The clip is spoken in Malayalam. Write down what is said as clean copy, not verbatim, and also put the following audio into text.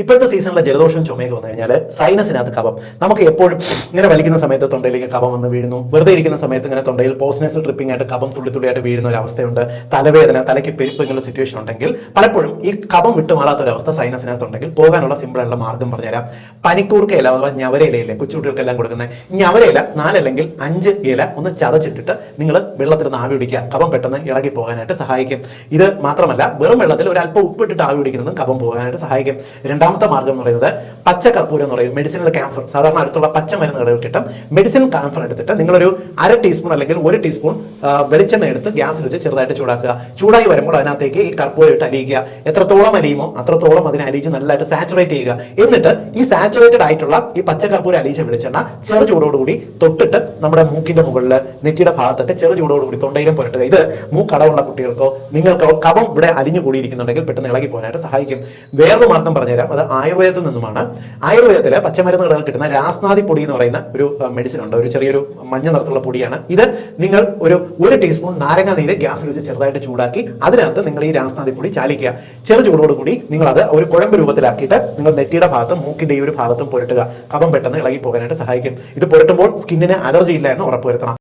ഇപ്പോഴത്തെ സീസണിലെ ജലദോഷവും ചുമയൊക്കെ വന്നു കഴിഞ്ഞാൽ സൈനസിനകത്ത് കഫം നമുക്ക് എപ്പോഴും ഇങ്ങനെ വലിക്കുന്ന സമയത്ത് തൊണ്ടയിലേക്ക് കഫം വന്ന് വീഴുന്നു. വെറുതെ ഇരിക്കുന്ന സമയത്ത് ഇങ്ങനെ തൊണ്ടയിൽ പോസ്റ്റ്നേസൽ ട്രിപ്പിംഗ് ആയിട്ട് കഫം തുള്ളിത്തുള്ളിയായിട്ട് വീഴുന്ന ഒരു അവസ്ഥയുണ്ട്. തലവേദന, തലയ്ക്ക് പെരുപ്പ് ഇങ്ങനെയുള്ള സിറ്റുവേഷൻ ഉണ്ടെങ്കിൽ പലപ്പോഴും ഈ കഫം വിട്ടുമാറാത്ത ഒരു അവസ്ഥ സൈനസിനകത്തുണ്ടെങ്കിൽ പോകാനുള്ള സിമ്പിളായുള്ള മാർഗ്ഗം പറഞ്ഞുതരാം. പനിക്കൂർക്കയില അഥവാ ഞവരയിലയില്ലേ കൊച്ചുകുട്ടികൾക്കെല്ലാം കൊടുക്കുന്നത് ഞവരയില 4 അല്ലെങ്കിൽ 5 ഇല ഒന്ന് ചതച്ചിട്ടിട്ട് നിങ്ങൾ വെള്ളത്തിൽ ആവി പിടിക്കുക. കഫം പെട്ടെന്ന് ഇളകി പോകാനായിട്ട് സഹായിക്കും. ഇത് മാത്രമല്ല, വെറും വെള്ളത്തിൽ ഒരു അല്പം ഉപ്പിട്ടിട്ട് ആവി പിടിക്കുന്നതും കഫം പോകാനായിട്ട് സഹായിക്കും. രണ്ടാമത്തെ മാർഗ്ഗം എന്ന് പറയുന്നത് പച്ചക്കർപ്പൂരം എന്ന് പറയും, മെഡിസിനൽ ക്യാംഫർ. സാധാരണ അടുത്തുള്ള പച്ചമരുന്ന് കടയിട്ടിട്ട് മെഡിസിൻ ക്യാംഫർ എടുത്തിട്ട് നിങ്ങളൊരു 1/2 ടീസ്പൂൺ അല്ലെങ്കിൽ 1 ടീസ്പൂൺ വെളിച്ചെണ്ണ എടുത്ത് ഗ്യാസിൽ വെച്ച് ചെറുതായിട്ട് ചൂടാക്കുക. ചൂടായി വരുമ്പോൾ അതിനകത്തേക്ക് ഈ കർപ്പൂരം ഇട്ട് അലിയിക്കുക. എത്രത്തോളം അലിയുമോ അത്രത്തോളം അതിനെ അലിയിച്ച് നല്ലതായിട്ട് സാച്ചുറേറ്റ് ചെയ്യുക. എന്നിട്ട് ഈ സാച്ചുറേറ്റഡ് ആയിട്ടുള്ള ഈ പച്ചക്കർപ്പൂരം അലിയിച്ച വെളിച്ചെണ്ണ ചെറു ചൂടോടുകൂടി തൊട്ടിട്ട് നമ്മുടെ മൂക്കിന്റെ മുകളിൽ നെറ്റിയുടെ ഭാഗത്തൊക്കെ ചെറു ചൂടോടുകൂടി തൊണ്ടയിലും പുരട്ടുക. ഇത് മൂക്കടവുള്ള കുട്ടികൾക്കോ നിങ്ങൾക്കോ കഫം ഇവിടെ അലിഞ്ഞു കൂടിയിരിക്കുന്നുണ്ടെങ്കിൽ പെട്ടെന്ന് ഇളകി പോകാനായിട്ട് സഹായിക്കും. വേറൊരു മാർഗ്ഗം പറഞ്ഞുതരാം, അത് ആയുർവേദത്തിൽ നിന്നുമാണ്. ആയുർവേദത്തിലെ പച്ചമരുന്നുകളിൽ കിട്ടുന്ന രാസ്നാദി പൊടി എന്ന് പറയുന്ന ഒരു മെഡിസിൻ ഉണ്ട്. ഒരു ചെറിയൊരു മഞ്ഞ നിറത്തുള്ള പൊടിയാണ് ഇത്. നിങ്ങൾ ഒരു ടീസ്പൂൺ നാരങ്ങ നീര് ഗ്യാസിൽ വെച്ച് ചെറുതായിട്ട് ചൂടാക്കി അതിനകത്ത് നിങ്ങൾ ഈ രാസ്നാദി പൊടി ചാലിക്കുക. ചെറു ചൂടോടുകൂടി നിങ്ങൾ അത് ഒരു കുഴമ്പ് രൂപത്തിലാക്കിയിട്ട് നിങ്ങൾ നെറ്റിയുടെ ഭാഗത്തും മൂക്കിന്റെ ഈ ഒരു ഭാഗത്തും പുരട്ടുക. കഫം പെട്ടെന്ന് ഇളകി പോകാനായിട്ട് സഹായിക്കും. ഇത് പുരട്ടുമ്പോൾ സ്കിന്നിന് അലർജി ഇല്ല എന്ന് ഉറപ്പുവരുത്തണം.